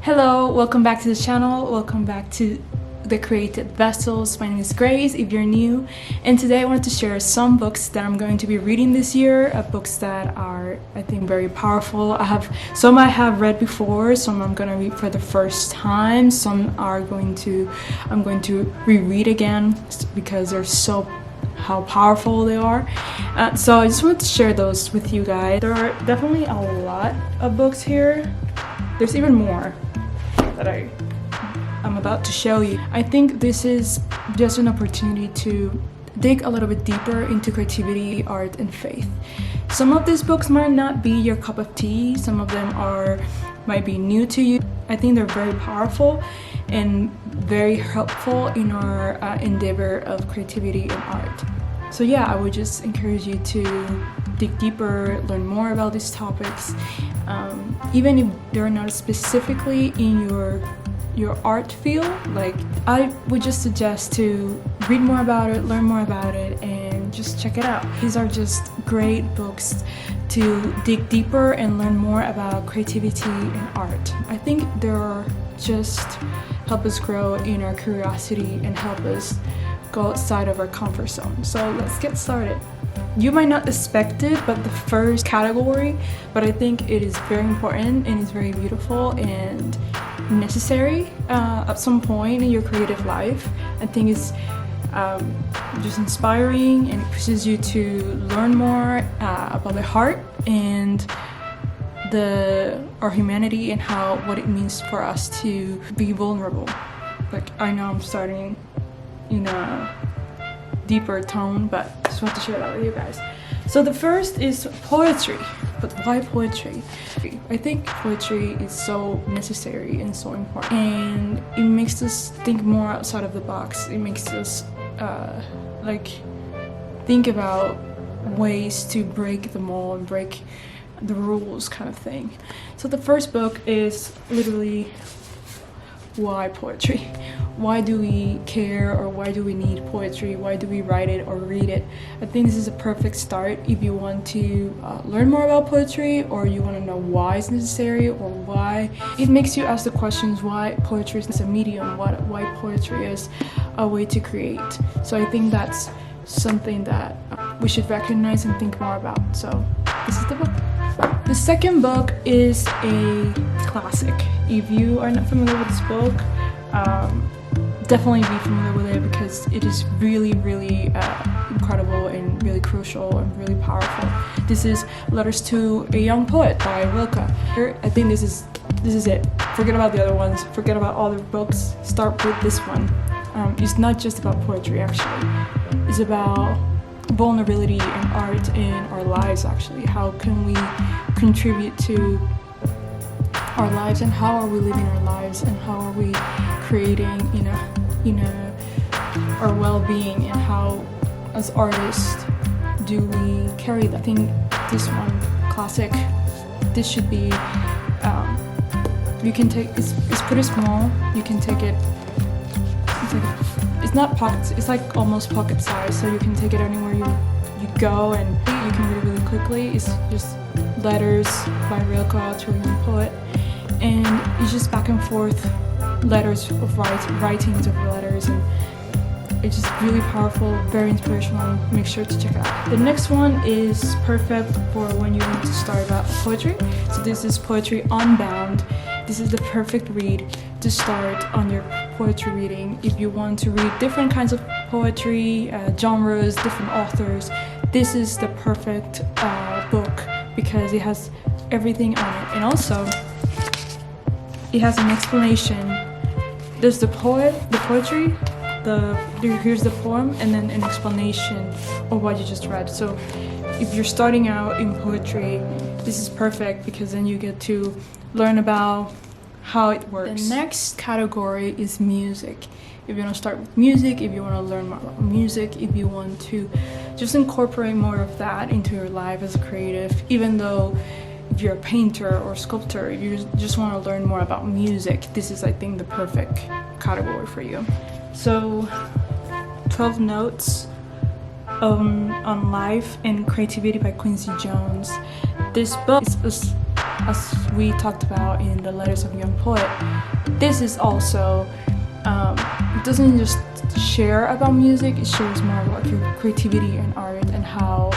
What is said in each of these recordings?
Hello, welcome back to the channel. Welcome back to the Created Vessels. My name is Grace if you're new, and today I wanted to share some books that I'm going to be reading this year, books that are, I think, very powerful. Some I have read before, some I'm going to read for the first time, some I'm going to reread again because they're so how powerful they are. So I just wanted to share those with you guys. There are definitely a lot of books here. There's even more that I'm about to show you. I think this is just an opportunity to dig a little bit deeper into creativity, art, and faith. Some of these books might not be your cup of tea. Some of them might be new to you. I think they're very powerful and very helpful in our endeavor of creativity and art. So yeah, I would just encourage you to dig deeper, learn more about these topics, even if they're not specifically in your art field. Like, I would just suggest to read more about it, learn more about it, and just check it out. These are just great books to dig deeper and learn more about creativity and art. I think they're just help us grow in our curiosity and help us go outside of our comfort zone. So let's get started. You might not expect it, but the first category, but I think it is very important and it's very beautiful and necessary at some point in your creative life. I think it's just inspiring, and it pushes you to learn more about the heart and our humanity and what it means for us to be vulnerable. Like, I know I'm starting in a deeper tone, but I just want to share that with you guys. So the first is poetry. But why poetry? I think poetry is so necessary and so important, and it makes us think more outside of the box. It makes us think about ways to break the mold and break the rules, kind of thing. So the first book is literally why poetry? Why do we care, or why do we need poetry? Why do we write it or read it? I think this is a perfect start if you want to learn more about poetry, or you want to know why it's necessary, or why it makes you ask the questions why poetry is a medium, why poetry is a way to create. So I think that's something that we should recognize and think more about. So this is the book. The second book is a classic. If you are not familiar with this book, definitely be familiar with it because it is really, really incredible and really crucial and really powerful. This is Letters to a Young Poet by Rilke. I think this is it. Forget about the other ones. Forget about all the books. Start with this one. It's not just about poetry, actually. It's about vulnerability and art in our lives, actually. How can we contribute to our lives, and how are we living our lives, and how are we creating our well-being, and how as artists do we carry that. I think this one, classic, this should be you can take it's pretty small. You can take it, it's not pockets, it's like almost pocket size, so you can take it anywhere you go, and you can read it really quickly. It's just Letters by Rilke to a Young Poet, and it's just back and forth letters of writings of letters, and it's just really powerful, very inspirational. Make sure to check it out. The next one is perfect for when you want to start about poetry. So this is poetry Unbound. This is the perfect read to start on your poetry reading. If you want to read different kinds of poetry, genres, different authors, this is the perfect book because it has everything on it, and also it has an explanation. There's the poetry, here's the poem, and then an explanation of what you just read. So if you're starting out in poetry, this is perfect because then you get to learn about how it works. The next category is music. If you want to start with music, if you want to learn more about music, if you want to just incorporate more of that into your life as a creative, even though if you're a painter or sculptor, if you just want to learn more about music, this is, I think, the perfect category for you. So 12 Notes on Life and Creativity by Quincy Jones. This book is as we talked about in the Letters of a Young Poet, this is also, it doesn't just share about music, it shares more about creativity and art and how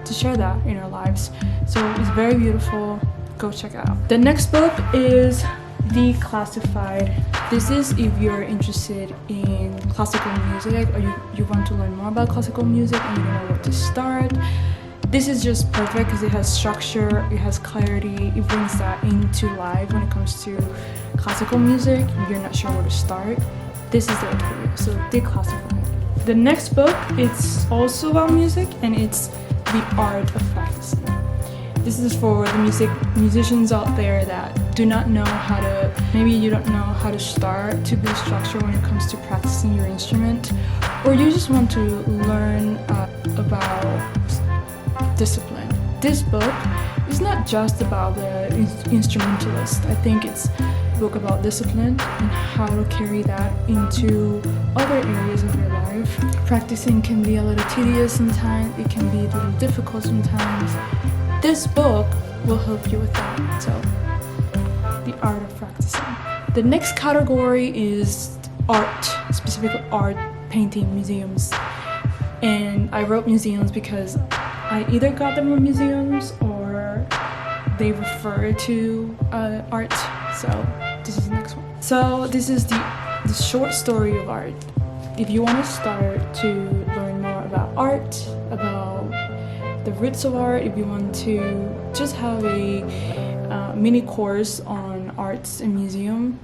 to share that in our lives. So it's very beautiful. Go check it out. The next book is Declassified. This is if you're interested in classical music or you want to learn more about classical music and you don't know where to start. This is just perfect because it has structure, it has clarity, it brings that into life when it comes to classical music. If you're not sure where to start, this is the book for you. So Declassified. The next book, it's also about music and it's The Art of Practicing. This is for the musicians out there that do not know how to, maybe you don't know how to start to build structure when it comes to practicing your instrument, or you just want to learn about discipline. This book is not just about the instrumentalist. I think it's a book about discipline and how to carry that into other areas of your life. Practicing can be a little tedious sometimes, it can be a little difficult sometimes. This book will help you with that. So, The Art of Practicing. The next category is art, specifically art, painting, museums. And I wrote museums because I either got them from museums or they refer to art. So this is the next one. So this is the short story of art. If you want to start to learn more about art, about the roots of art, if you want to just have a mini course on arts and museum,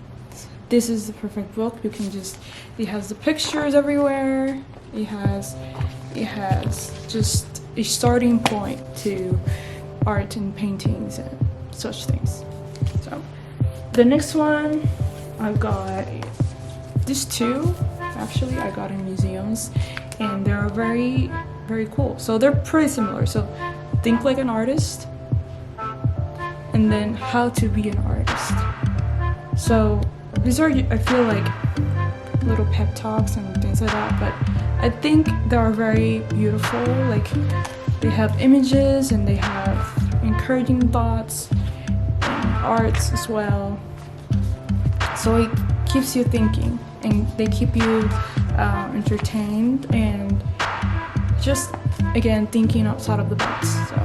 this is the perfect book. You can just, it has the pictures everywhere. It has just a starting point to art and paintings and such things. So the next one, I've got these two, actually I got in museums, and they're very, very cool. So they're pretty similar. So think like an artist, and then how to be an artist. So these are, I feel like, little pep talks and things like that, but I think they are very beautiful. Like, they have images and they have encouraging thoughts and arts as well. So it keeps you thinking and they keep you entertained and just, again, thinking outside of the box. So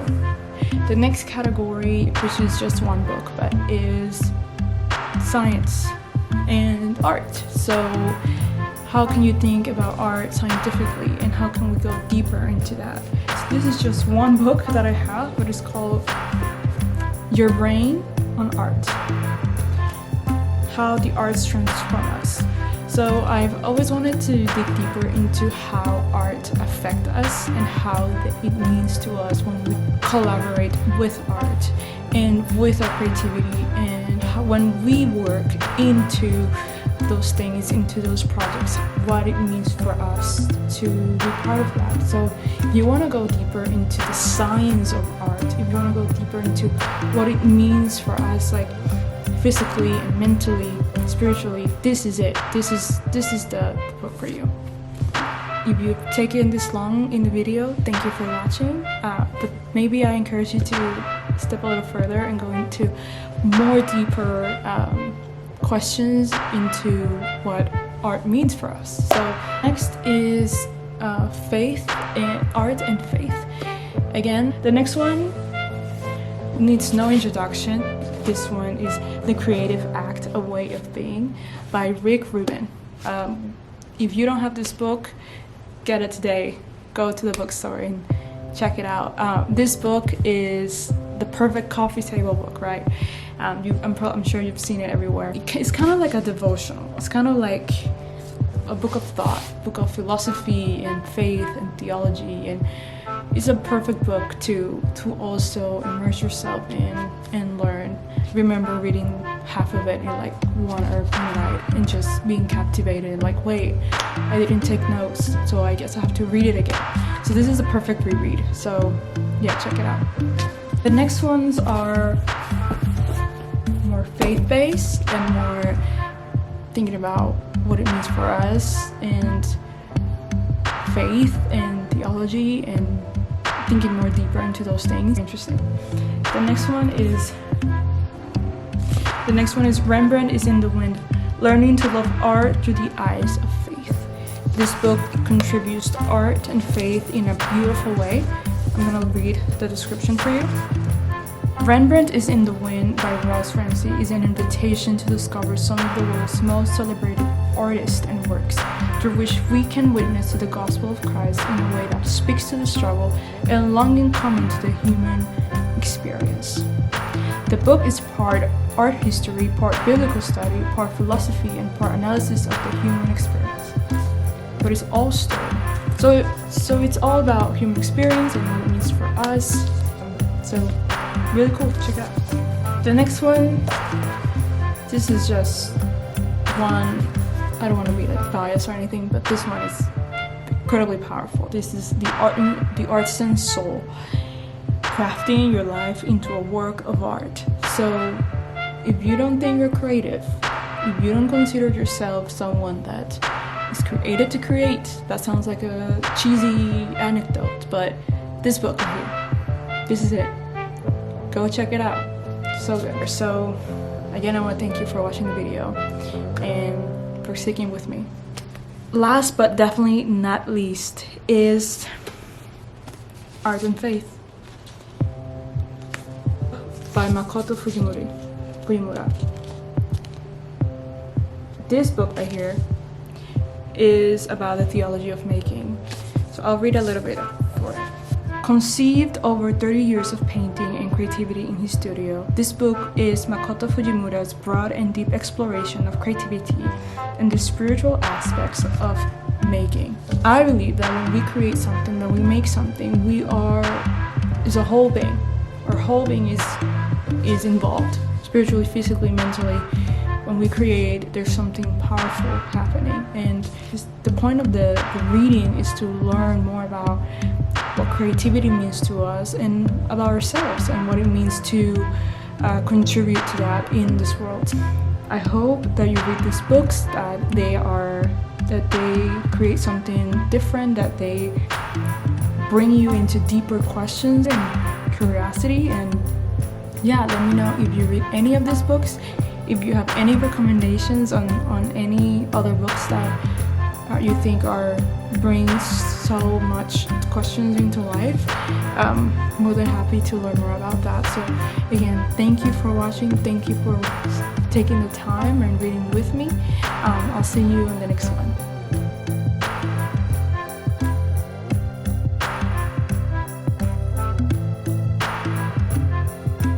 the next category, which is just one book, but is science and art. So how can you think about art scientifically and how can we go deeper into that? So this is just one book that I have, but it's called Your Brain on Art. How the arts transform us. So I've always wanted to dig deeper into how art affects us and how it means to us when we collaborate with art and with our creativity, and how, when we work into those things, into those projects, what it means for us to be part of that. So if you want to go deeper into the science of art, if you want to go deeper into what it means for us, like physically and mentally, spiritually, this is it. This is the book for you. If you've taken this long in the video, thank you for watching. But maybe I encourage you to step a little further and go into more deeper questions into what art means for us. So next is faith and art and faith. Again, the next one needs no introduction. This one is The Creative Act, A Way of Being by Rick Rubin. If you don't have this book, get it today. Go to the bookstore and check it out. This book is the perfect coffee table book, right? I'm sure you've seen it everywhere. It's kind of like a devotional. It's kind of like a book of thought, book of philosophy and faith and theology, and it's a perfect book to also immerse yourself in and learn. Remember reading half of it in like 1 or 2 nights and just being captivated, like, wait, I didn't take notes, so I guess I have to read it again. So this is a perfect reread, so yeah, check it out. The next ones are more faith-based and more thinking about what it means for us and faith and theology and thinking more deeper into those things. Interesting. The next one is Rembrandt is in the Wind, Learning to Love Art Through the Eyes of Faith. This book contributes to art and faith in a beautiful way. I'm gonna read the description for you. Rembrandt is in the Wind by Ross Ramsey is an invitation to discover some of the world's most celebrated artists and works, through which we can witness to the gospel of Christ in a way that speaks to the struggle and longing common to the human experience. The book is part art history, part biblical study, part philosophy, and part analysis of the human experience. But it's all story. So it's all about human experience and what it means for us. So really cool, check it out. The next one, this is just one, I don't want to be like biased or anything, but this one is incredibly powerful. This is the Artisan Soul, crafting your life into a work of art. So if you don't think you're creative, if you don't consider yourself someone that is created to create, that sounds like a cheesy anecdote, but this book right here, this is it. Go check it out. So good. So again, I want to thank you for watching the video and for sticking with me. Last but definitely not least is Art and Faith by Makoto Fujimura. This book right here is about the theology of making. So I'll read a little bit for it. Conceived over 30 years of painting and creativity in his studio, this book is Makoto Fujimura's broad and deep exploration of creativity and the spiritual aspects of making. I believe that when we create something, when we make something, is a whole being. Our whole being is involved, spiritually, physically, mentally. When we create, there's something powerful happening, and the point of the reading is to learn more about what creativity means to us and about ourselves and what it means to contribute to that in this world. I hope that you read these books, that they create something different, that they bring you into deeper questions and curiosity. And yeah, let me know if you read any of these books, if you have any recommendations on any other books that you think bring so much questions into life. More than happy to learn more about that. So again, thank you for watching. Thank you for taking the time and reading with me. I'll see you in the next one.